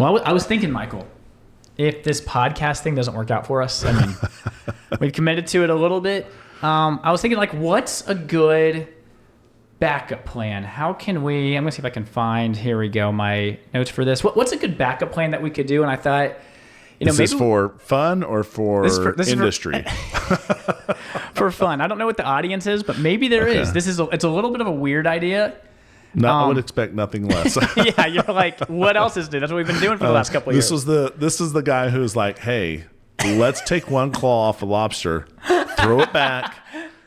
Well, I was thinking, Michael, if this podcast thing doesn't work out for us, I mean, we've committed to it a little bit. I was thinking, like, what's a good backup plan? How can we? I'm gonna see if I can find. Here we go. My notes for this. What's a good backup plan that we could do? And I thought, This is for fun or for industry? For fun. I don't know what the audience is, but maybe there is. It's a little bit of a weird idea. No, I would expect nothing less. Yeah, you're like, what else is new? That's what we've been doing for the last couple of years. This is the guy who's like, hey, let's take one claw off a lobster, throw it back,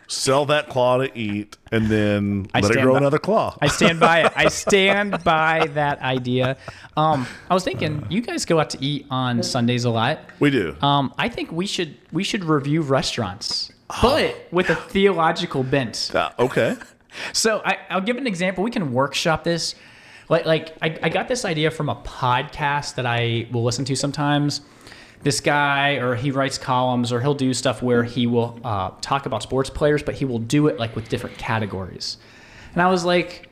sell that claw to eat, and then let it grow another claw. I stand by it. I stand by that idea. I was thinking, you guys go out to eat on Sundays a lot. We do. I think we should review restaurants, but with a theological bent. Okay. So I'll give an example. We can workshop this. Like I got this idea from a podcast that I will listen to sometimes. This guy, or he writes columns, or he'll do stuff where he will talk about sports players, but he will do it like with different categories. And I was like,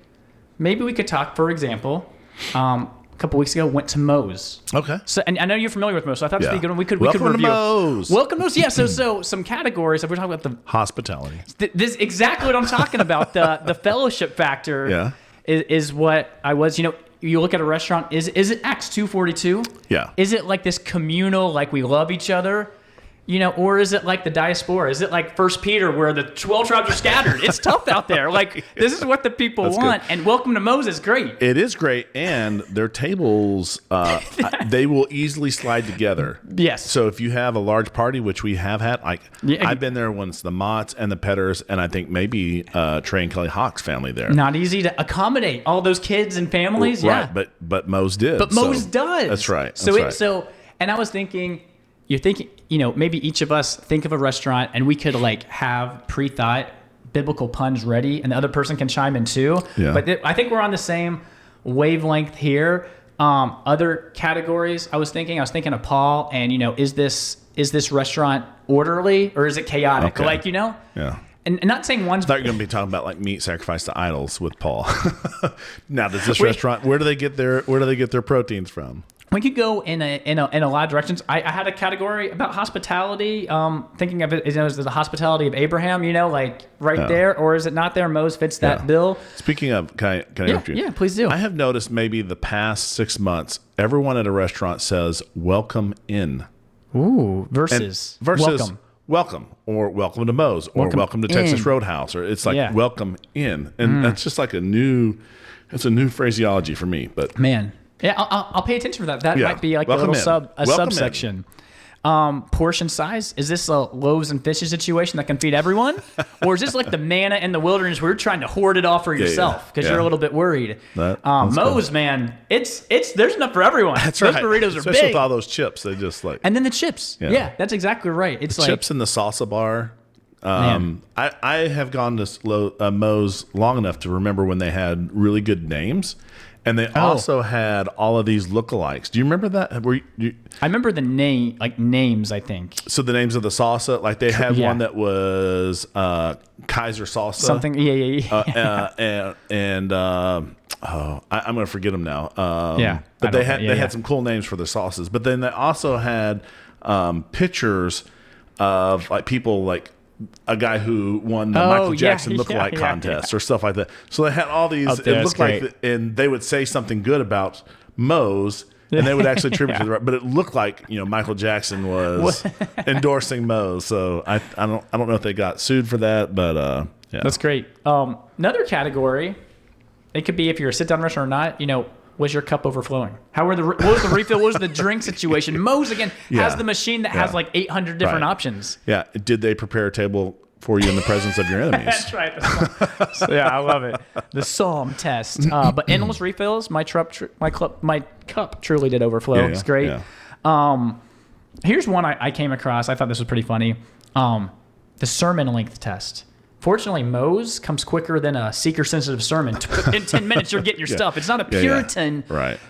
maybe we could talk, for example, a couple weeks ago, went to Moe's. Okay. So, and I know you're familiar with Moe's, so I thought we could Welcome review. to Moe's. Welcome to Moe's. Yeah. So some categories. If we're talking about the hospitality, this exactly what I'm talking about. The fellowship factor. Is what I was. You look at a restaurant. Is it Acts 2:42? Yeah. Is it like this communal, like we love each other? Or is it like the diaspora? Is it like 1 Peter where the 12 tribes are scattered? It's tough out there. Like, this is what the people want. Good. And Welcome to Moe's is great. It is great. And their tables, they will easily slide together. Yes. So if you have a large party, which we have had, I've been there once, the Motts and the Petters, and I think maybe Trey and Kelly Hawk's family there. Not easy to accommodate all those kids and families. Right. Yeah. But Moe's did. But Moe's does. That's right. And I was thinking, you're thinking, maybe each of us think of a restaurant and we could like have pre-thought biblical puns ready and the other person can chime in too. Yeah. But I think we're on the same wavelength here. Other categories, I was thinking of Paul and, is this restaurant orderly or is it chaotic? Okay. Yeah. And not saying one's... I thought you were going to be talking about like meat sacrificed to idols with Paul. Now, does this restaurant, where do they get their proteins from? We could go in a lot of directions. I had a category about hospitality, thinking of it as the hospitality of Abraham, there, or is it not there? Moe's fits that bill. Speaking of, can I interrupt you? Yeah, please do. I have noticed maybe the past 6 months, everyone at a restaurant says, welcome in. Ooh, versus welcome, or welcome to Moe's, or welcome to Texas Roadhouse, or it's like welcome in. And that's just like a new phraseology for me. But man. Yeah, I'll pay attention for that. That might be like a little subsection. Portion size, is this a loaves and fishes situation that can feed everyone? Or is this like the manna in the wilderness where you're trying to hoard it all for yourself because you're a little bit worried? Moe's, man, there's enough for everyone. That's those right. burritos are Especially big. with all those chips. They just like... And then the chips. Yeah, that's exactly right. It's the like... chips in the salsa bar. I have gone to Moe's long enough to remember when they had really good names. And they also had all of these lookalikes. Do you remember that? I remember the names, I think. So the names of the salsa, like they had one that was Kaiser salsa. Something, yeah. I'm going to forget them now. But they had some cool names for their sauces. But then they also had pictures of like people like a guy who won the Michael Jackson lookalike contest or stuff like that. So they had all these. It looked like, and they would say something good about Moe's, and they would actually attribute to the right. But it looked like Michael Jackson was endorsing Moe's. So I don't know if they got sued for that, but that's great. Another category, it could be if you're a sit down restaurant or not. Was your cup overflowing? What was the refill? What was the drink situation? Moe's again has the machine that has like 800 different options. Yeah. Did they prepare a table for you in the presence of your enemies? That's right. I love it. The Psalm test. But endless refills. My cup truly did overflow. It's great. Yeah. Here's one I came across. I thought this was pretty funny. The sermon length test. Fortunately, Moe's comes quicker than a seeker-sensitive sermon. In 10 minutes, you're getting your stuff. It's not a Puritan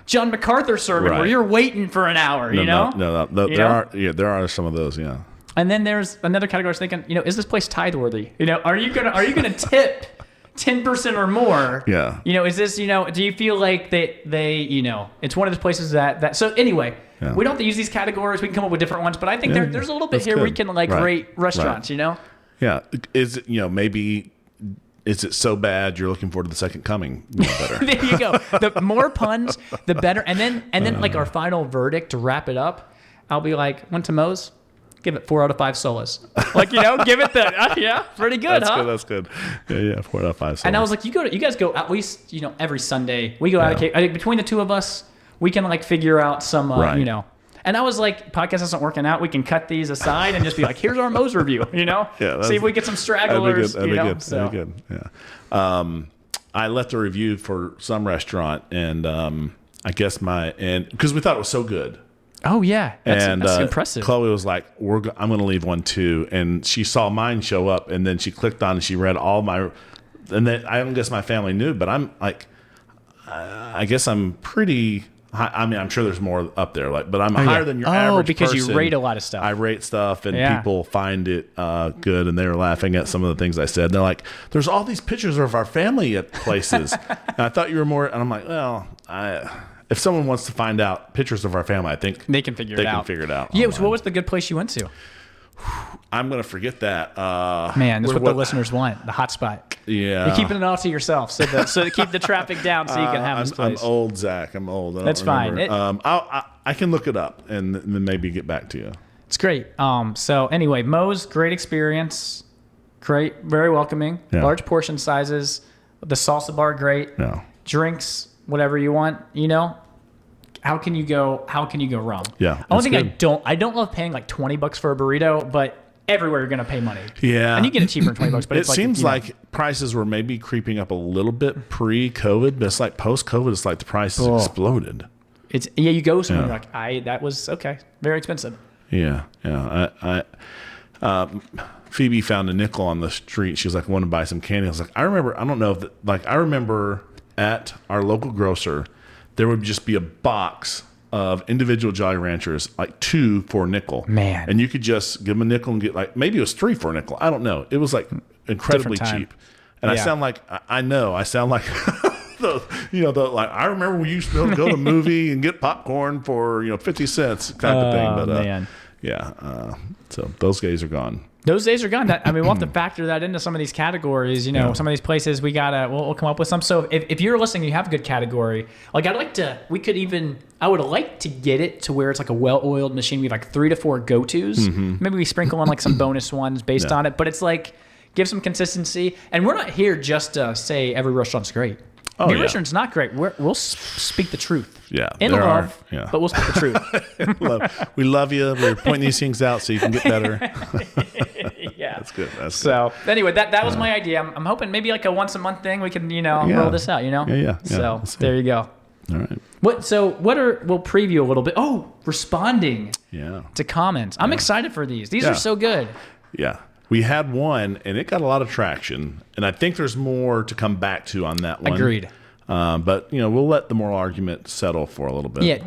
John MacArthur sermon where you're waiting for an hour, No. There are some of those, yeah. And then there's another category I was thinking, is this place tithe-worthy? Are you gonna 10% or more. Yeah. Is this, do you feel like they it's one of those places that so anyway, we don't have to use these categories. We can come up with different ones, but I think there's a little bit here we can rate restaurants, Yeah. Is it, maybe is it so bad you're looking forward to the second coming? Better. There you go. The more puns, the better. And then like our final verdict to wrap it up, I'll be like, went to Moe's, give it 4 out of 5 solas. Give it the pretty good, That's good. Yeah, 4 out of 5 solas. And I was like, you guys go at least every Sunday. We go out. I think between the two of us, we can figure out some And I was like, podcast isn't working out. We can cut these aside and just be like, here's our Moe's review, see if we get some stragglers. That'd be good. Yeah. I left a review for some restaurant, and I guess because we thought it was so good. Oh yeah, that's impressive. Chloe was like, I'm going to leave one too, and she saw mine show up, and then she clicked on and she read all my, and then I don't guess my family knew, but I'm like, I guess I'm pretty. I mean, I'm sure there's more up there, but I'm higher than your average because person. You rate a lot of stuff. I rate stuff, and people find it good, and they're laughing at some of the things I said. They're like, "There's all these pictures of our family at places," and I thought you were more. And I'm like, well, if someone wants to find out pictures of our family, I think they can figure it out. Yeah. So what was the good place you went to? I'm gonna forget that. Man, that's what the listeners want. The hot spot. Yeah. You're keeping it all to yourself, so to keep the trappic down, so you can have this place. I'm old, Zach. I'm old. That's fine. I can look it up and then maybe get back to you. It's great. So anyway, Moe's, great experience. Great, very welcoming. Yeah. Large portion sizes. The salsa bar, great. Yeah. Drinks, whatever you want. How can you go wrong? Yeah. Only thing I don't love paying like $20 for a burrito, but everywhere you're going to pay money. Yeah. And you get it cheaper than $20, but it seems like prices were maybe creeping up a little bit pre-COVID, but it's like post-COVID, it's like the prices exploded. You go somewhere like, that was okay. Very expensive. Yeah. Yeah. Phoebe found a nickel on the street. She was like, I want to buy some candy. I was like, I remember at our local grocer, there would just be a box of individual Jolly Ranchers, like 2 for a nickel. Man. And you could just give them a nickel and get maybe it was 3 for a nickel. I don't know. It was incredibly cheap. And I sound like, I sound like, I remember we used to be able to go to a movie and get popcorn for, 50 cents type of thing. But man. Yeah. So those days are gone. Those days are gone. We'll have to factor that into some of these categories. Some of these places we'll come up with some. So if you're listening, you have a good category. I would like to get it to where it's like a well-oiled machine. We have 3 to 4 go-tos. Mm-hmm. Maybe we sprinkle on some bonus ones based on it. But it's give some consistency. And we're not here just to say every restaurant's great. Your restaurant's not great. We'll speak the truth. Yeah, in love, but we'll speak the truth. We love you. We're pointing these things out so you can get better. Yeah, that's good. So anyway, that was my idea. I'm hoping maybe a once a month thing we can roll this out. Yeah. So there you go. All right. We'll preview a little bit. Oh, responding. Yeah. To comments. I'm excited for these. These are so good. Yeah. We had one, and it got a lot of traction, and I think there's more to come back to on that one. Agreed. But we'll let the moral argument settle for a little bit. Yeah,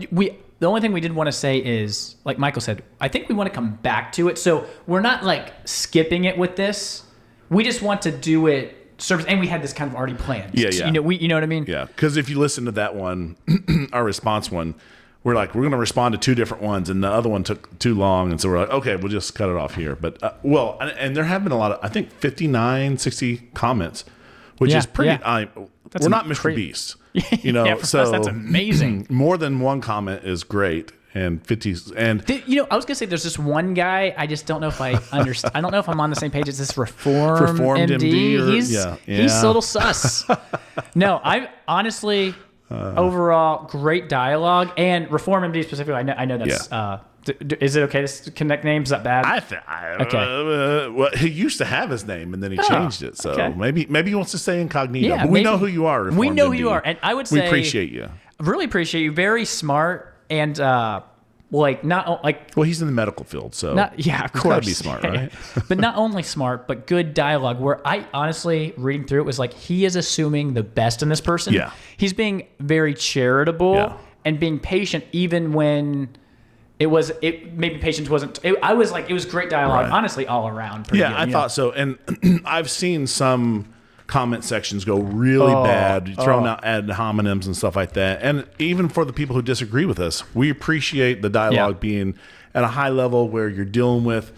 the only thing we did want to say is, like Michael said, I think we want to come back to it. So we're not skipping it with this. We just want to do it service, and we had this kind of already planned. Yeah. You know what I mean? Yeah, because if you listen to that one, our response one, we're going to respond to 2 different ones, and the other one took too long, and so we're like, okay, we'll just cut it off here. But and there have been a lot of, I think 59, 60 comments, which is pretty. Yeah. We're not Mr. Beast, for us, that's amazing. More than one comment is great, and 50. And I was gonna say there's this one guy. I just don't know if I understand. I don't know if I'm on the same page as this Reformed MD. He's a little sus. No, I honestly. Overall, great dialogue, and Reform MD specifically. I know that's. Is it okay to connect names? Is that bad? Okay. Well, he used to have his name, and then he changed it. So maybe he wants to stay incognito. Yeah, but we know who you are. We know who you are, and I would say we appreciate you. Really appreciate you. Very smart, and he's in the medical field, so of course, gotta be smart, right? But not only smart, but good dialogue. Where I honestly reading through it was he is assuming the best in this person. Yeah, he's being very charitable and being patient, even when maybe patience wasn't. It was great dialogue, honestly, all around. I thought so, and I've seen some comment sections go really bad, throwing out ad hominems and stuff like that. And even for the people who disagree with us, we appreciate the dialogue being at a high level where you're dealing with,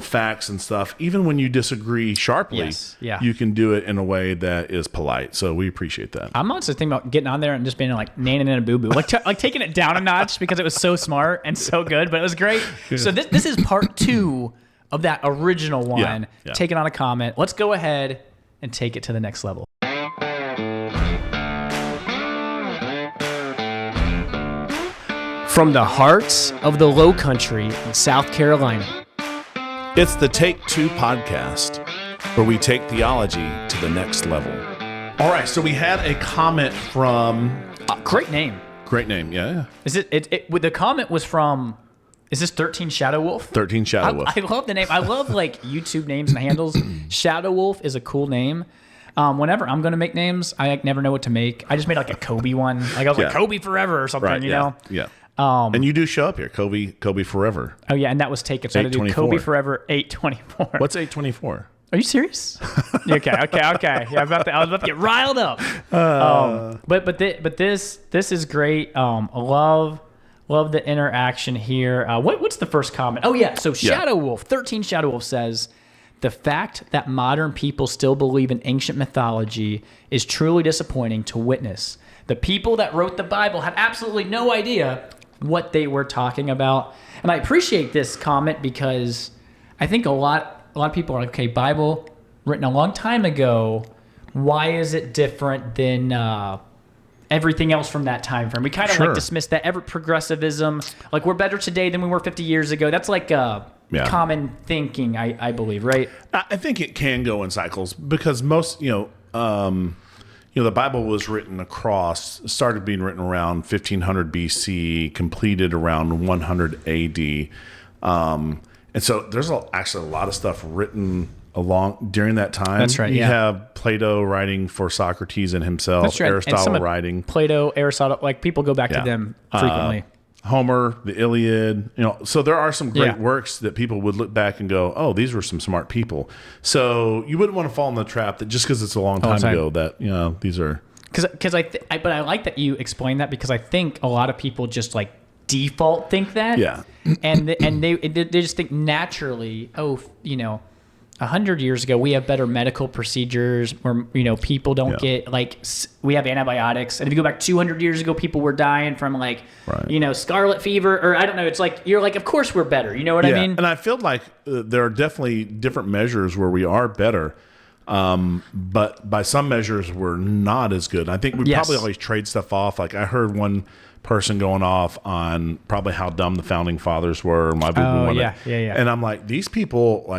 facts and stuff. Even when you disagree sharply, you can do it in a way that is polite. So we appreciate that. I'm also thinking about getting on there and just being like nanning in a boo-boo, like taking it down a notch because it was so smart and so good, but it was great. So this is part 2 of that original one, taking on a comment. Let's go ahead and take it to the next level. From the hearts of the Low Country in South Carolina, it's the Take 2 podcast, where we take theology to the next level. All right, so we had a comment from... great name. Great name, yeah. Is the comment was from... Is this 13 Shadow Wolf? 13 Shadow Wolf. I love the name. I love YouTube names and handles. Shadow Wolf is a cool name. Whenever I'm going to make names, I never know what to make. I just made like a Kobe one. Like I was like Kobe Forever or something, you know? Yeah. And you do show up here, Kobe Forever. Oh yeah, and that was taken. So I had to do Kobe Forever 824. What's 824? Are you serious? Okay. Yeah, I was about to get riled up. But this is great. Love the interaction here. What's the first comment? Oh yeah, so Shadow Wolf, 13 Shadow Wolf says, the fact that modern people still believe in ancient mythology is truly disappointing to witness. The people that wrote the Bible had absolutely no idea what they were talking about. And I appreciate this comment because I think a lot of people are like, okay, Bible written a long time ago, why is it different than everything else from that time frame? We kind of like dismiss that progressivism, like we're better today than we were 50 years ago. That's like common thinking, I believe, right? I think it can go in cycles because most, the Bible was started being written around 1500 BC, completed around 100 AD. And so there's actually a lot of stuff written during that time. That's right. You have Plato writing for Socrates and himself, That's right. Aristotle writing. Plato, Aristotle, like people go back to them frequently. Homer, the Iliad, so there are some great works that people would look back and go, oh, these were some smart people. So you wouldn't want to fall in the trap that just because it's a long time ago that, these are. But I like that you explained that because I think a lot of people just like default think that. Yeah. And they just think naturally, 100 years ago, we have better medical procedures where, people don't get we have antibiotics. And if you go back 200 years ago, people were dying from scarlet fever or I don't know. It's like, you're like, of course we're better. You know what I mean? And I feel like there are definitely different measures where we are better. But by some measures, we're not as good. I think we probably always trade stuff off. Like I heard one person going off on probably how dumb the founding fathers were. And I'm like, these people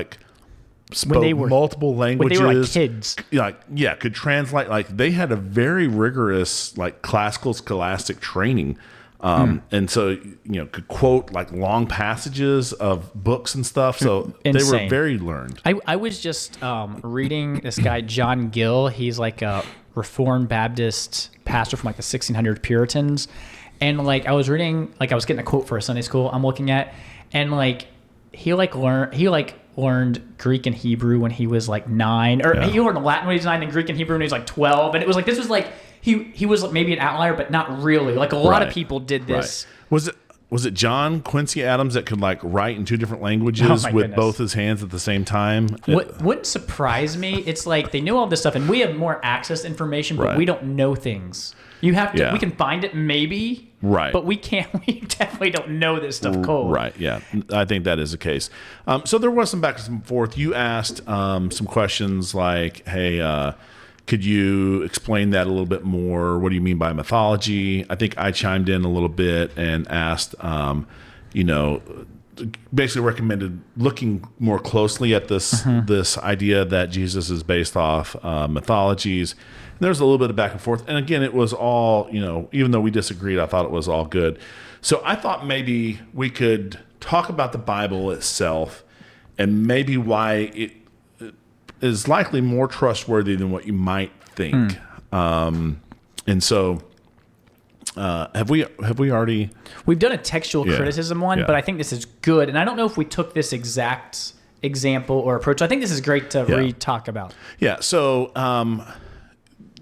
spoke multiple languages. When they were kids. Could translate. They had a very rigorous classical scholastic training. And so, could quote long passages of books and stuff. So they were very learned. I was just reading this guy, John Gill. He's like a Reformed Baptist pastor from the 1600 Puritans. And I was reading, I was getting a quote for a Sunday school I'm looking at. And he learned Greek and Hebrew when he was 9, or he learned Latin when he was 9 and Greek and Hebrew when he was 12. And it was this was he was maybe an outlier, but not really. A lot of people did this. Right. Was it John Quincy Adams that could write in 2 different languages with both his hands at the same time? Wouldn't surprise me. It's they know all this stuff, and we have more access to information, but we don't know things. You have to. We can find it maybe, but we can't. We definitely don't know this stuff cold. Right. Yeah, I think that is the case. So there was some back and forth. You asked some questions like, "Hey, could you explain that a little bit more? What do you mean by mythology?" I think I chimed in a little bit and asked, basically recommended looking more closely at this idea that Jesus is based off mythologies. And there was a little bit of back and forth. And again, it was all, even though we disagreed, I thought it was all good. So I thought maybe we could talk about the Bible itself and maybe why it is likely more trustworthy than what you might think. And so have we already? We've done a textual criticism one, but I think this is good. And I don't know if we took this exact example or approach? I think this is great to re-talk about. Yeah. So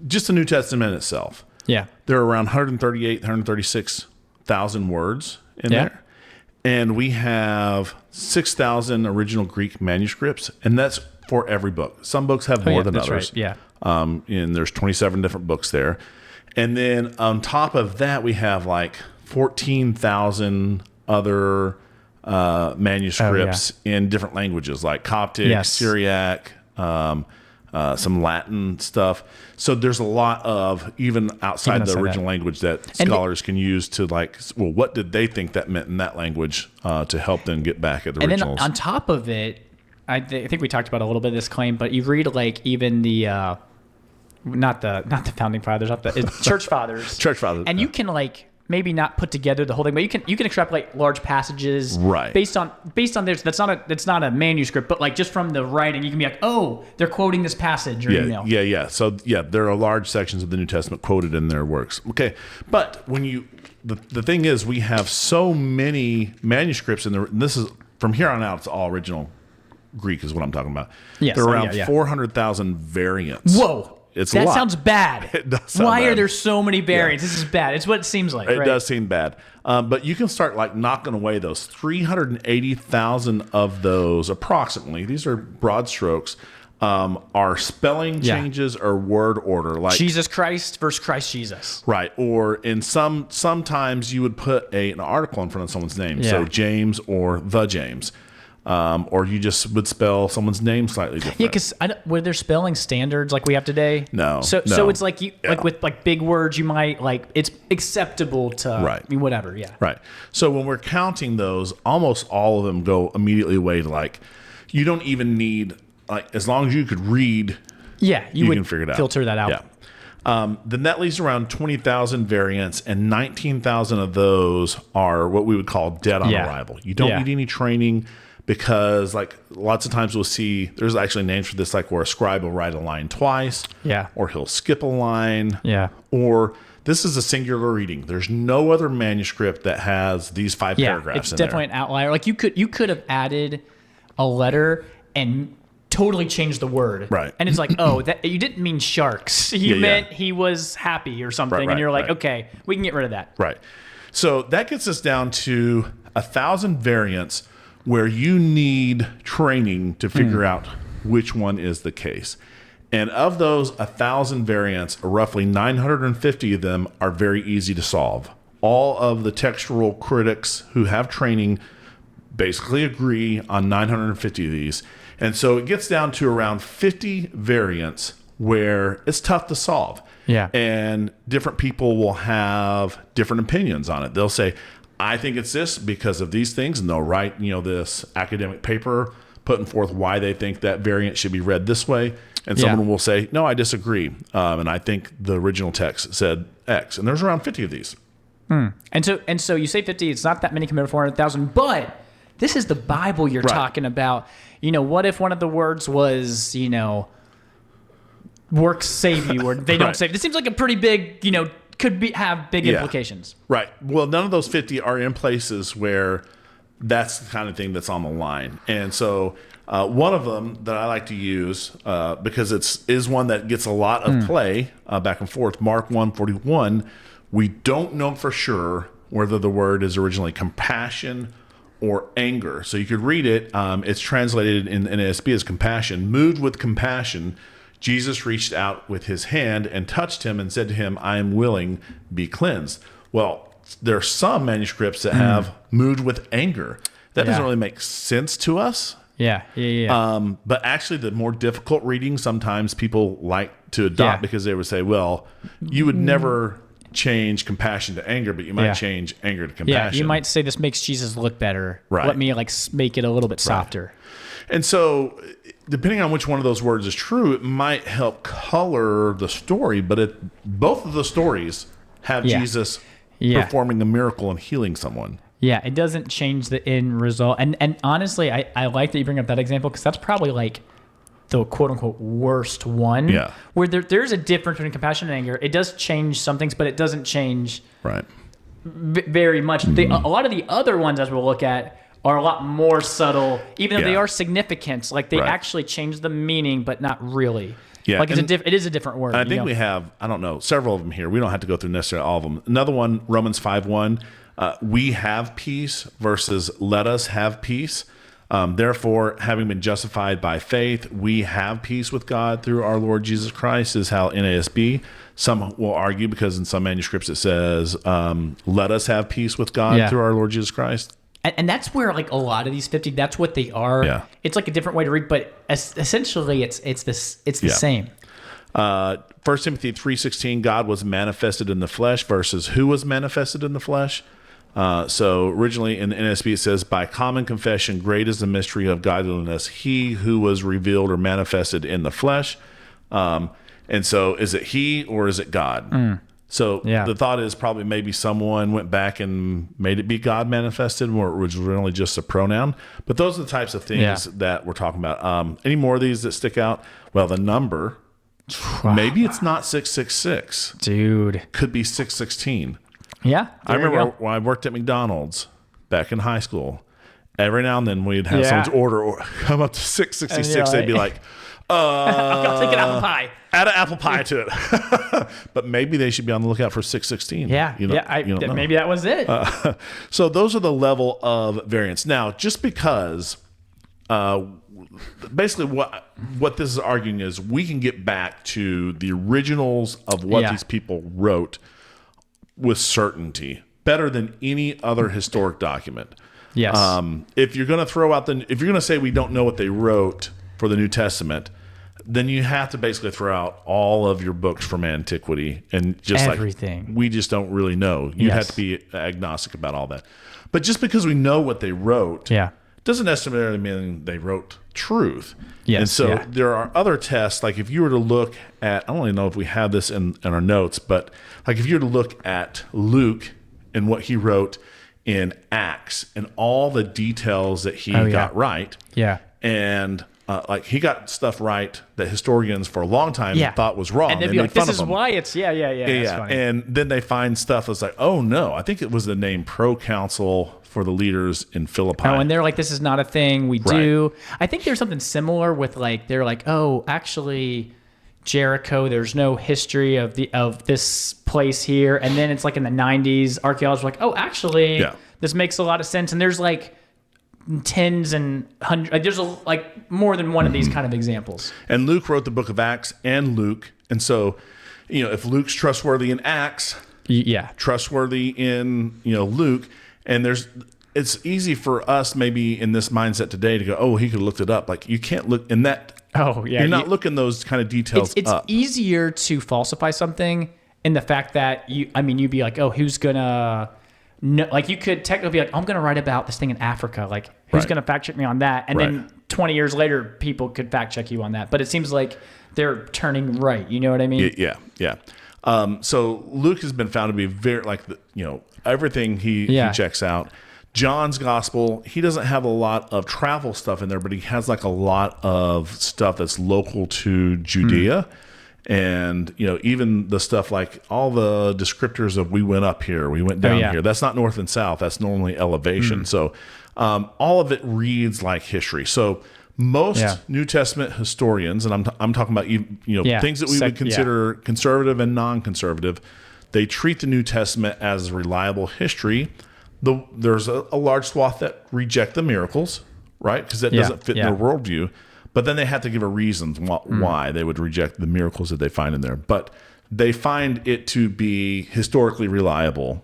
just the New Testament itself. Yeah. There are around 138, 136,000 words in there. And we have 6,000 original Greek manuscripts, and that's for every book. Some books have more than others. Right. Yeah. And there's 27 different books there. And then on top of that, we have like 14,000 other manuscripts in different languages, like Coptic, Syriac, some Latin stuff. So there's a lot of, even outside the original language, that scholars can use to like, well, what did they think that meant in that language to help them get back at the originals? And then on top of it, I think we talked about a little bit of this claim, but you read like even the not the founding fathers, it's church fathers, and you can like maybe not put together the whole thing, but you can extrapolate large passages based on theirs. That's not a manuscript, but like just from the writing, you can be like, oh, they're quoting this passage or email. Yeah. So there are large sections of the New Testament quoted in their works. Okay, but when the thing is, we have so many manuscripts in there. And this is from here on out, it's all original Greek is what I'm talking about. Yes, there are around 400,000 variants. Whoa. It's that a lot. Sounds bad. It does sound Why bad. are there so many variants? This is bad. It's what it seems like. It does seem bad. But you can start like knocking away those 380,000 of those approximately. These are broad strokes. Are spelling changes or word order, like Jesus Christ versus Christ Jesus. Right. Or in sometimes you would put an article in front of someone's name. So James or the James. Or you just would spell someone's name slightly different. Yeah, because were there spelling standards like we have today? No. So it's like like with like big words, you might like it's acceptable to whatever. Yeah. Right. So when we're counting those, almost all of them go immediately away to like you don't even need like as long as you could read. Yeah, you can figure it out. Filter that out. Yeah. Then that leaves around 20,000 variants, and 19,000 of those are what we would call dead on arrival. You don't need any training. Because like lots of times we'll see there's actually names for this, like where a scribe will write a line twice, or he'll skip a line, or this is a singular reading. There's no other manuscript that has these 5 paragraphs. It's definitely an outlier. Like you could have added a letter and totally changed the word, right? And it's like, oh, that you didn't mean sharks. You meant he was happy or something, and you're like, okay, we can get rid of that, right? So that gets us down to 1,000 variants. Where you need training to figure out which one is the case. And of those 1,000 variants, roughly 950 of them are very easy to solve. All of the textual critics who have training basically agree on 950 of these. And so it gets down to around 50 variants where it's tough to solve. Yeah. And different people will have different opinions on it. They'll say, I think it's this because of these things, and they'll write, this academic paper putting forth why they think that variant should be read this way. And someone will say, no, I disagree. And I think the original text said X. And there's around 50 of these. And so you say 50, it's not that many compared to 400,000, but this is the Bible you're talking about. What if one of the words was, works save you, or they don't save? This seems like a pretty big, could have big implications. Right. Well, none of those 50 are in places where that's the kind of thing that's on the line. And so one of them that I like to use, because is one that gets a lot of play back and forth, Mark 1:41, we don't know for sure whether the word is originally compassion or anger. So you could read it. It's translated in NASB as compassion. Moved with compassion, Jesus reached out with his hand and touched him and said to him, I am willing, be cleansed. Well, there are some manuscripts that have moved with anger. That doesn't really make sense to us. Yeah. But actually, the more difficult readings, sometimes people like to adopt because they would say, well, you would never change compassion to anger, but you might change anger to compassion. Yeah, you might say this makes Jesus look better. Right. Let me make it a little bit softer. Right. And so, depending on which one of those words is true, it might help color the story. But both of the stories have Jesus performing a miracle and healing someone. Yeah, it doesn't change the end result. And honestly, I like that you bring up that example because that's probably like the quote-unquote worst one. Yeah. Where there's a difference between compassion and anger. It does change some things, but it doesn't change very much. A lot of the other ones, as we'll look at, are a lot more subtle, even though they are significant. Like they actually change the meaning, but not really. Yeah, like it is a different word. I think we have, I don't know, several of them here. We don't have to go through necessarily all of them. Another one, Romans 5:1, we have peace versus let us have peace. Therefore, having been justified by faith, we have peace with God through our Lord Jesus Christ, is how NASB. Some will argue because in some manuscripts it says, let us have peace with God through our Lord Jesus Christ. And that's where like a lot of these 50, that's what they are. Yeah. It's like a different way to read, but essentially it's the same. 1 Timothy 3:16, God was manifested in the flesh versus who was manifested in the flesh. So originally in the NSB it says, by common confession, great is the mystery of godliness, he who was revealed or manifested in the flesh. And so is it he or is it God? So the thought is probably maybe someone went back and made it be God manifested, where it was really just a pronoun. But those are the types of things that we're talking about. Any more of these that stick out? Well, the number, maybe it's not 666. Dude. Could be 616. Yeah. I remember when I worked at McDonald's back in high school, every now and then we'd have someone's order or come up to 666. They'd be like, I'll take an apple pie. Add an apple pie to it. But maybe they should be on the lookout for 616. Yeah. Maybe that was it. So those are the level of variance. Now, just because basically what this is arguing is we can get back to the originals of what these people wrote with certainty, better than any other historic document. Yes. If you're going to if you're going to say we don't know what they wrote for the New Testament, then you have to basically throw out all of your books from antiquity and just everything. Like we just don't really know. You have to be agnostic about all that. But just because we know what they wrote, doesn't necessarily mean they wrote truth. Yes. And so there are other tests. Like if you were to look at, I don't even know if we have this in our notes, but like if you were to look at Luke and what he wrote in Acts and all the details that he got right. Yeah. And like he got stuff right that historians for a long time thought was wrong. And they'd be like, this is why it's, that's funny. And then they find stuff that's like, oh no, I think it was the name proconsul for the leaders in Philippi. Oh, and they're like, this is not a thing we do. I think there's something similar with like, they're like, oh, actually Jericho, there's no history of this place here. And then it's like in the 90s, archaeologists were like, oh, actually this makes a lot of sense. And there's like tens and hundreds, like there's like more than one of these kind of examples. And Luke wrote the book of Acts and Luke. And so, if Luke's trustworthy in Acts, trustworthy in, Luke, and it's easy for us maybe in this mindset today to go, oh, he could have looked it up. Like you can't look in that. Oh yeah. You're not looking those kind of details it's up. Easier to falsify something in the fact that you'd be like, oh, who's gonna know? Like you could technically be like, I'm gonna write about this thing in Africa. Like who's gonna fact check me on that? And then 20 years later, people could fact check you on that. But it seems like they're turning right. You know what I mean? Yeah. So Luke has been found to be very like everything he checks out. John's gospel, he doesn't have a lot of travel stuff in there, but he has like a lot of stuff that's local to Judea. And, even the stuff like all the descriptors of we went up here, we went down here. That's not north and south. That's normally elevation. So all of it reads like history. So most New Testament historians, and I'm talking about things that we would consider conservative and non-conservative, they treat the New Testament as reliable history. There's a large swath that reject the miracles, right? Because that doesn't fit their worldview. But then they have to give a reason why they would reject the miracles that they find in there. But they find it to be historically reliable.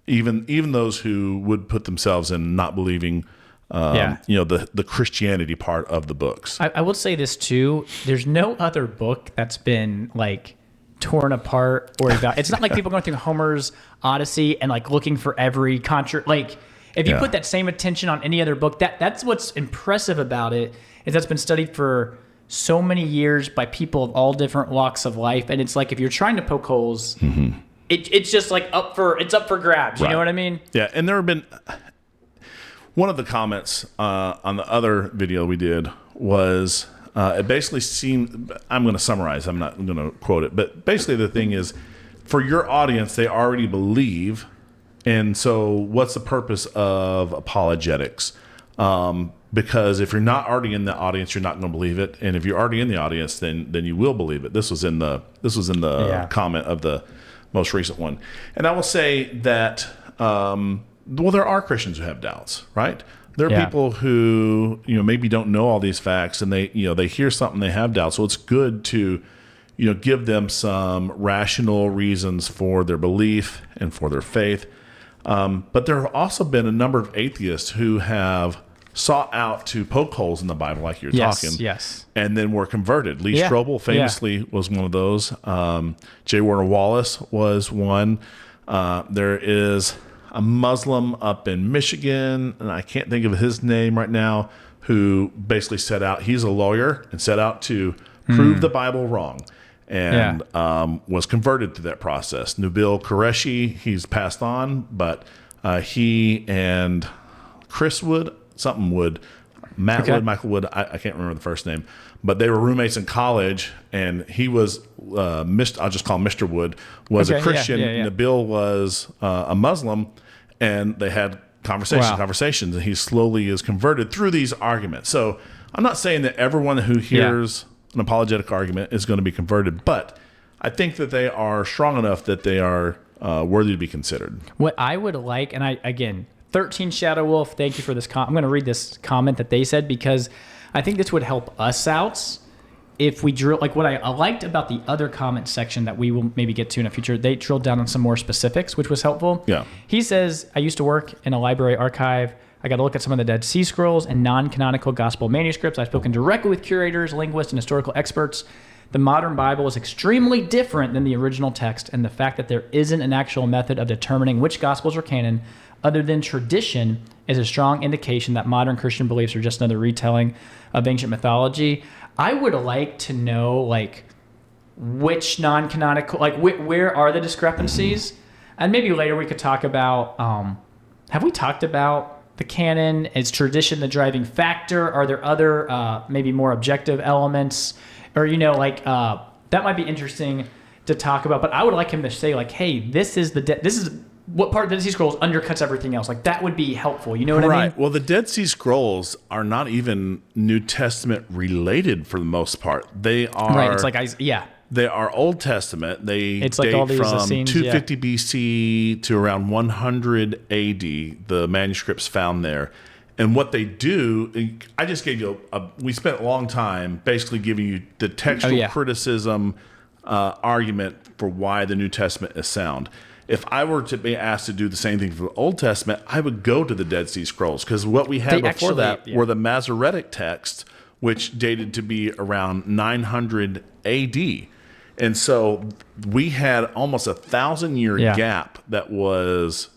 Even those who would put themselves in not believing, the Christianity part of the books. I will say this too. There's no other book that's been like torn apart or about. It's not like people going through Homer's Odyssey and like looking for every like if you put that same attention on any other book, that's what's impressive about it, is that's been studied for so many years by people of all different walks of life. And it's like if you're trying to poke holes, it's just like up for grabs. You know what I mean? Yeah. And there have been one of the comments on the other video we did was it basically seemed, I'm going to summarize, I'm not going to quote it, but basically the thing is, for your audience, they already believe And so what's the purpose of apologetics? Because if you're not already in the audience, you're not going to believe it. And if you're already in the audience, then you will believe it. This was in the comment of the most recent one. And I will say that, there are Christians who have doubts, right? There are people who, maybe don't know all these facts, and they hear something, they have doubts. So it's good to, give them some rational reasons for their belief and for their faith. But there have also been a number of atheists who have sought out to poke holes in the Bible, like you're talking. Yes. And then were converted. Lee Strobel famously was one of those. J. Warner Wallace was one. There is a Muslim up in Michigan, and I can't think of his name right now, who basically he's a lawyer, and set out to prove the Bible wrong. And was converted through that process. Nabil Qureshi, he's passed on, but he and Chris Wood, Michael Wood, I can't remember the first name, but they were roommates in college, and he was, I'll just call him Mr. Wood, was a Christian. Nabil was a Muslim, and they had conversations, and he slowly is converted through these arguments. So I'm not saying that everyone who hears an apologetic argument is going to be converted, but I think that they are strong enough that they are worthy to be considered. What I would like, and 13 Shadow Wolf, thank you for this. I'm going to read this comment that they said, because I think this would help us out if we drill. Like, what I liked about the other comment section that we will maybe get to in a future, they drilled down on some more specifics, which was helpful. Yeah. He says, I used to work in a library archive. I got to look at some of the Dead Sea Scrolls and non-canonical gospel manuscripts. I've spoken directly with curators, linguists, and historical experts. The modern Bible is extremely different than the original text, and the fact that there isn't an actual method of determining which gospels are canon other than tradition is a strong indication that modern Christian beliefs are just another retelling of ancient mythology. I would like to know, which non-canonical, where are the discrepancies? And maybe later we could talk about, have we talked about the canon? Is tradition the driving factor? Are there other, maybe more objective elements? Or, that might be interesting to talk about. But I would like him to say, hey, this is what part of the Dead Sea Scrolls undercuts everything else. That would be helpful. You know what I mean? Right. Well, the Dead Sea Scrolls are not even New Testament related for the most part. They are. Right. It's They are Old Testament. It's date all these from Essenes, 250 BC to around 100 AD, the manuscripts found there. And what they do, I just gave you we spent a long time basically giving you the textual criticism argument for why the New Testament is sound. If I were to be asked to do the same thing for the Old Testament, I would go to the Dead Sea Scrolls, because what we had before that were the Masoretic texts, which dated to be around 900 AD. And so we had almost 1,000-year gap that was,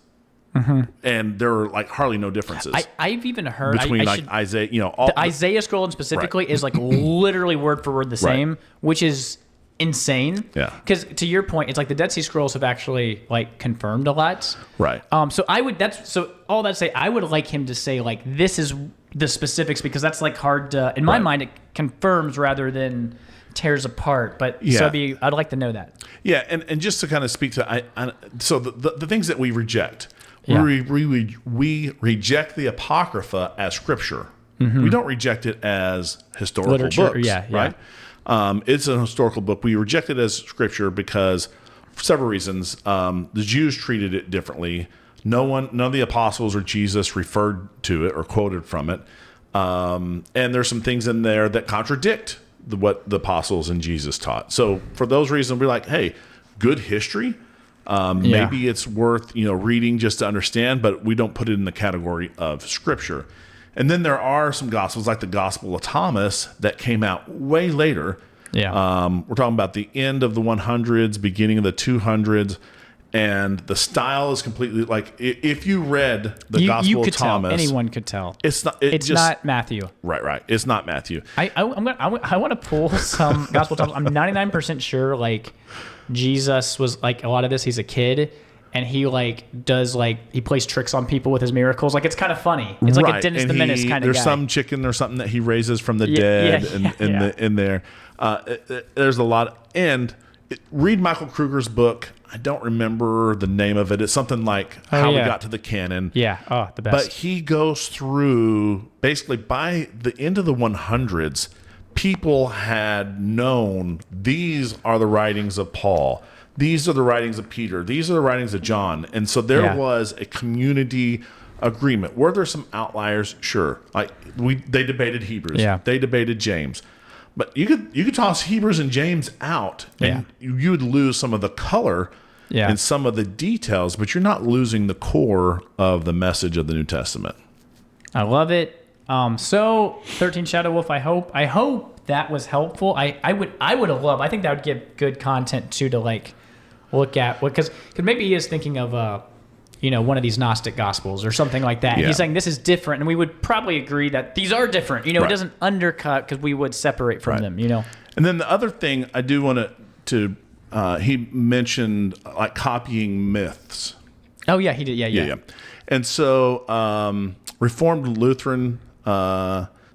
and there were hardly no differences. I've even heard between Isaiah, all the Isaiah scroll specifically is literally word for word the same, which is insane. Yeah. Because to your point, it's the Dead Sea Scrolls have actually confirmed a lot. Right. So all that to say, I would like him to say this is the specifics, because that's hard to, in my mind, it confirms rather than tears apart. But I'd like to know that. Yeah. And just to kind of speak to, so the things that we reject, we reject the Apocrypha as scripture. Mm-hmm. We don't reject it as historical books. Right. It's an historical book. We reject it as scripture because, for several reasons, the Jews treated it differently. None of the apostles or Jesus referred to it or quoted from it. And there's some things in there that contradict what the apostles and Jesus taught. So for those reasons, we're hey, good history. Maybe it's worth reading just to understand, but we don't put it in the category of scripture. And then there are some gospels, like the Gospel of Thomas, that came out way later. Yeah. We're talking about the end of the 100s, beginning of the 200s, and the style is completely if you read the Gospel of Thomas, anyone could tell. It's not. It's not Matthew. Right. It's not Matthew. I want to pull some Gospel of Thomas. I'm 99% sure Jesus was a lot of this. He's a kid. And he does he plays tricks on people with his miracles. It's kind of funny. It's a Dennis the Menace kind of guy. There's some chicken or something that he raises from the dead in there. There's a lot, and read Michael Kruger's book. I don't remember the name of it. It's something like How We Got to the Canon. Yeah. Oh, the best. But he goes through, basically by the end of the 100s, people had known these are the writings of Paul. These are the writings of Peter. These are the writings of John. And so there was a community agreement. Were there some outliers? Sure. Like they debated Hebrews. Yeah. They debated James. But you could toss Hebrews and James out, and you would lose some of the color and some of the details, but you're not losing the core of the message of the New Testament. I love it. So 13 Shadow Wolf, I hope that was helpful. I would have loved. I think that would give good content too to like look at, because maybe he is thinking of one of these Gnostic Gospels or something like that. Yeah. He's saying this is different, and we would probably agree that these are different. It doesn't undercut because we would separate from them. And then the other thing I do want to he mentioned like copying myths. Oh yeah, he did. Yeah. And so Reformed Lutheran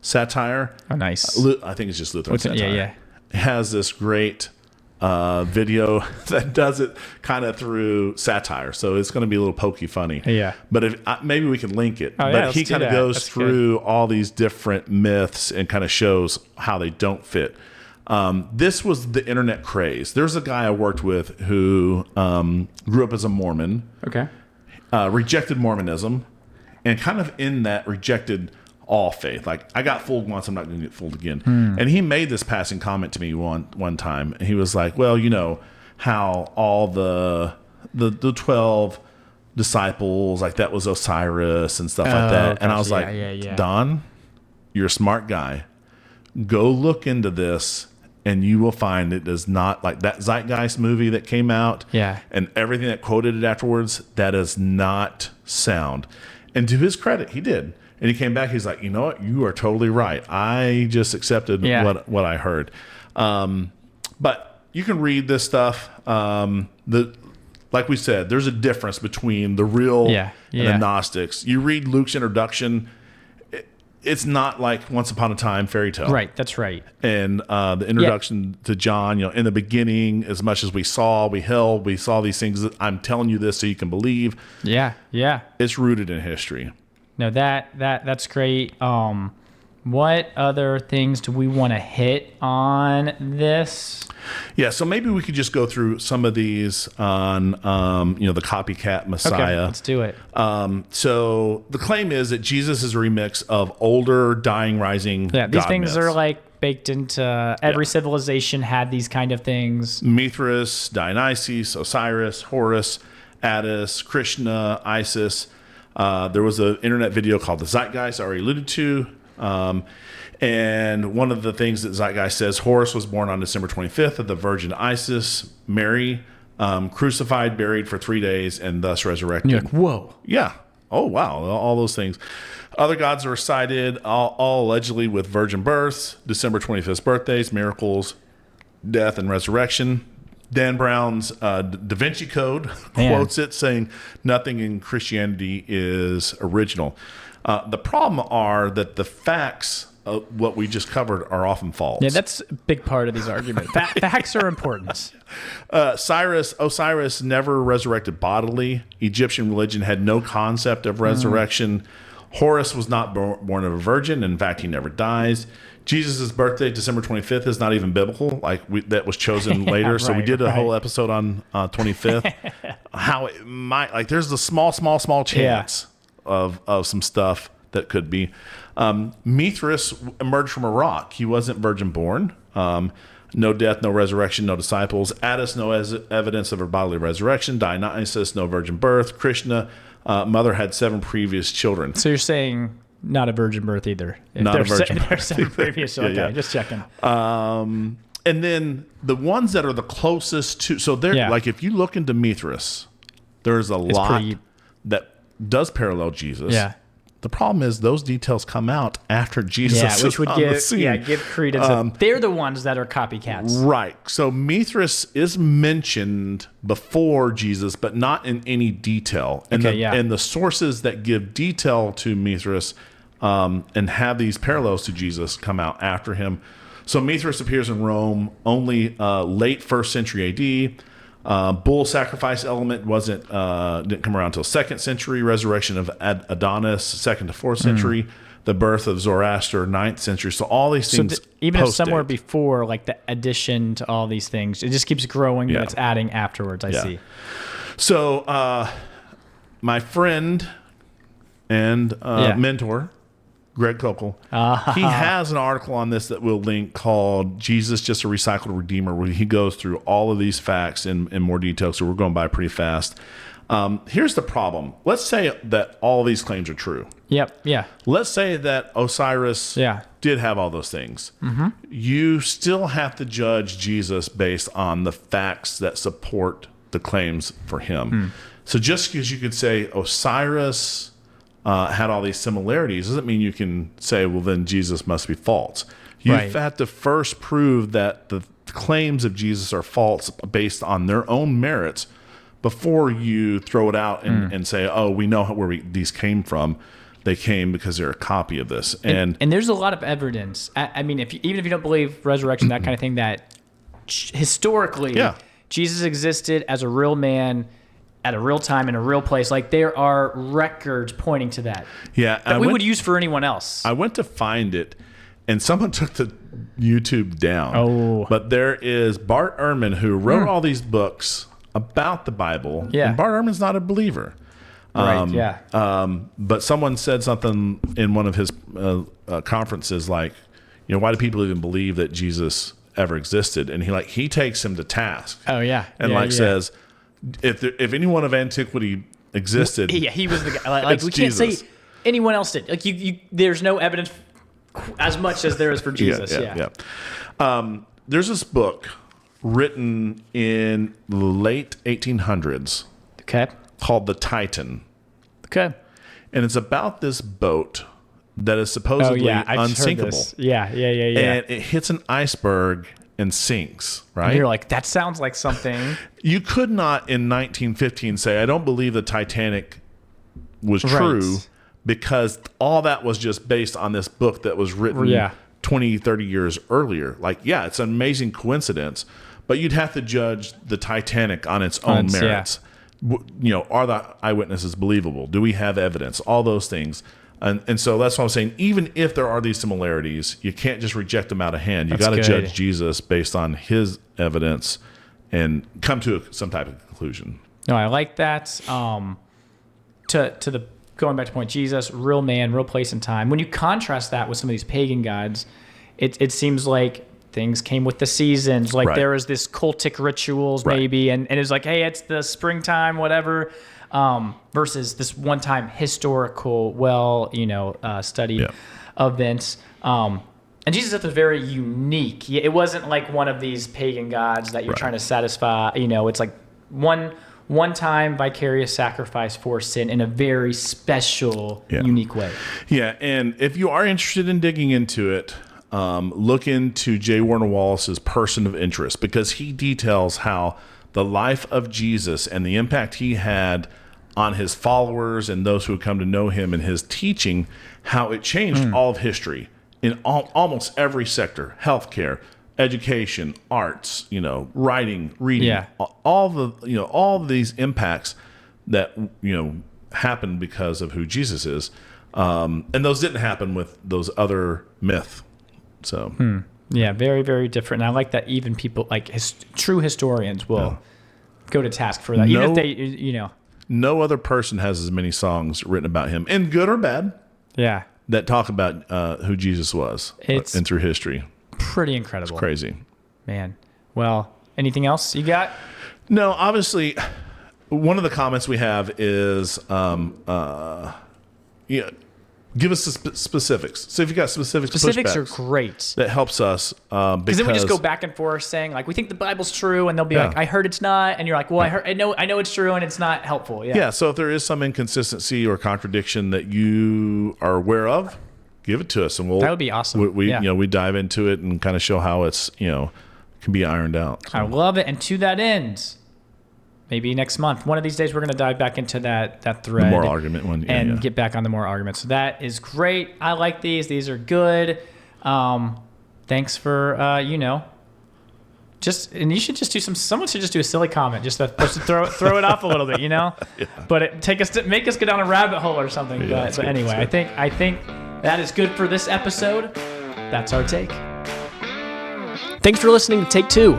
satire. Oh, nice. I think it's just Lutheran satire. Yeah. Has this great video that does it kind of through satire, so it's going to be a little pokey funny. Yeah. But if maybe we can link it. Oh, but he kind of goes through all these different myths and kind of shows how they don't fit. This was the internet craze. There's a guy I worked with who grew up as a Mormon. Okay. Rejected Mormonism, and kind of in that rejected all faith. Like, I got fooled once, I'm not going to get fooled again. And he made this passing comment to me one time. And he was like, well, how all the 12 disciples, like that was Osiris and stuff like that. And I was like, Don, you're a smart guy. Go look into this, and you will find it is not like that Zeitgeist movie that came out. Yeah. And everything that quoted it afterwards, that is not sound. And to his credit, he did. And he came back. He's like, you know what? You are totally right. I just accepted what I heard. But you can read this stuff. Like we said, there's a difference between the real and the Gnostics. You read Luke's introduction. It's not like Once Upon a Time fairy tale. Right. That's right. And the introduction to John, in the beginning, as much as we saw, we held, we saw these things. I'm telling you this so you can believe. Yeah. It's rooted in history. No, that's great. What other things do we want to hit on this? Yeah, so maybe we could just go through some of these on, the copycat Messiah. Okay, let's do it. So the claim is that Jesus is a remix of older, dying, rising these God things myths. are like baked into every civilization had these kind of things. Mithras, Dionysus, Osiris, Horus, Attis, Krishna, Isis. There was an internet video called The Zeitgeist I already alluded to. And one of the things that Zeitgeist says, Horus was born on December 25th of the Virgin Isis, Mary, crucified, buried for 3 days, and thus resurrected. You're like, whoa. Yeah. Oh, wow. All those things. Other gods are cited, all allegedly with virgin births, December 25th birthdays, miracles, death, and resurrection. Dan Brown's Da Vinci Code quotes it, saying nothing in Christianity is original. The problem are that the facts of what we just covered are often false. Yeah, that's a big part of these arguments. Facts are important. Osiris never resurrected bodily. Egyptian religion had no concept of resurrection. Horus was not born of a virgin. In fact, he never dies. Jesus' birthday, December 25th, is not even biblical. That was chosen later. Right, so we did a whole episode on 25th. How it might, there's the small chance of some stuff that could be. Mithras emerged from a rock. He wasn't virgin born. No death, no resurrection, no disciples. Attis, no evidence of her bodily resurrection. Dionysus, no virgin birth. Krishna, mother had 7 previous children. So you're saying not a virgin birth either. Not a virgin birth. There's 7 previous. Okay, just checking. And then the ones that are the closest to, so they're like, if you look into Mithras, there's a lot that does parallel Jesus. Yeah. The problem is those details come out after Jesus which would is on the scene. give credence. They're the ones that are copycats. Right. So Mithras is mentioned before Jesus, but not in any detail. And the sources that give detail to Mithras and have these parallels to Jesus come out after him. So Mithras appears in Rome only late 1st century AD. Bull sacrifice element didn't come around until 2nd century. Resurrection of Adonis, 2nd to 4th century. The birth of Zoroaster, 9th century. So all these things, even if somewhere before, like the addition to all these things, it just keeps growing. Yeah. But it's adding afterwards. I see. So my friend and mentor, Greg Kokel, he has an article on this that we'll link called "Jesus Just a Recycled Redeemer," where he goes through all of these facts in more detail. So we're going by pretty fast. Here's the problem. Let's say that all these claims are true. Yep. Yeah. Let's say that Osiris did have all those things. Mm-hmm. You still have to judge Jesus based on the facts that support the claims for him. So just because you could say Osiris had all these similarities doesn't mean you can say, well, then Jesus must be false. You've had to first prove that the claims of Jesus are false based on their own merits before you throw it out and say, oh, we know where these came from. They came because they're a copy of this. And there's a lot of evidence. I mean, even if you don't believe resurrection, that kind of thing, that historically Jesus existed as a real man at a real time in a real place. Like, there are records pointing to that. Yeah. That we would use for anyone else. I went to find it, and someone took the YouTube down. Oh. But there is Bart Ehrman, who wrote all these books about the Bible. Yeah. And Bart Ehrman's not a believer. But someone said something in one of his conferences, like, why do people even believe that Jesus ever existed? And he takes him to task. Oh yeah, and says, if anyone of antiquity existed, he was the guy. Like we can't Jesus. say anyone else did. Like you there's no evidence as much as there is for Jesus. There's this book written in the late 1800s. Okay. Called the Titan. Okay. And it's about this boat that is supposedly unsinkable. Yeah. And it hits an iceberg and sinks, right? And you're like, that sounds like something. You could not in 1915 say, I don't believe the Titanic was true, because all that was just based on this book that was written 20, 30 years earlier. Like, it's an amazing coincidence, but you'd have to judge the Titanic on its own merits. Are the eyewitnesses believable? Do we have evidence? All those things. And so that's what I'm saying. Even if there are these similarities, you can't just reject them out of hand. You got to judge Jesus based on his evidence and come to some type of conclusion. No, I like that. To the going back to point, Jesus, real man, real place and time. When you contrast that with some of these pagan gods, it seems like things came with the seasons. Like there was this cultic rituals maybe, and it's like, hey, it's the springtime, whatever, versus this one-time historical, studied events. And Jesus was very unique. It wasn't like one of these pagan gods that you're trying to satisfy. It's like one time vicarious sacrifice for sin in a very special, unique way. Yeah, and if you are interested in digging into it, look into J. Warner Wallace's Person of Interest, because he details how the life of Jesus and the impact he had on his followers and those who had come to know him and his teaching, how it changed all of history in almost every sector: healthcare, education, arts, writing, reading, all of these impacts that happened because of who Jesus is, and those didn't happen with those other myths. So very, very different. And I like that even people like true historians will go to task for that, even if they no other person has as many songs written about him, and good or bad, that talk about who Jesus was and through history. Pretty incredible. It's crazy, man. Well, anything else you got? No, obviously one of the comments we have is give us the specifics. So if you got specifics are great. That helps us because then we just go back and forth saying, like, we think the Bible's true, and they'll be like, I heard it's not, and you're like, well, I know it's true, and it's not helpful. Yeah. So if there is some inconsistency or contradiction that you are aware of, give it to us, and that would be awesome. We dive into it and kind of show how it's can be ironed out. So. I love it, and to that end, maybe next month, one of these days, we're going to dive back into that thread. The moral argument one. And get back on the moral argument. So that is great. I like these. These are good. thanks for and you should just do someone should just do a silly comment just to throw it off a little bit, Yeah. But make us go down a rabbit hole or something. Yeah, but anyway, I think that is good for this episode. That's our take. Thanks for listening to Take 2.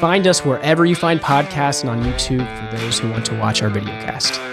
Find us wherever you find podcasts and on YouTube for those who want to watch our videocast.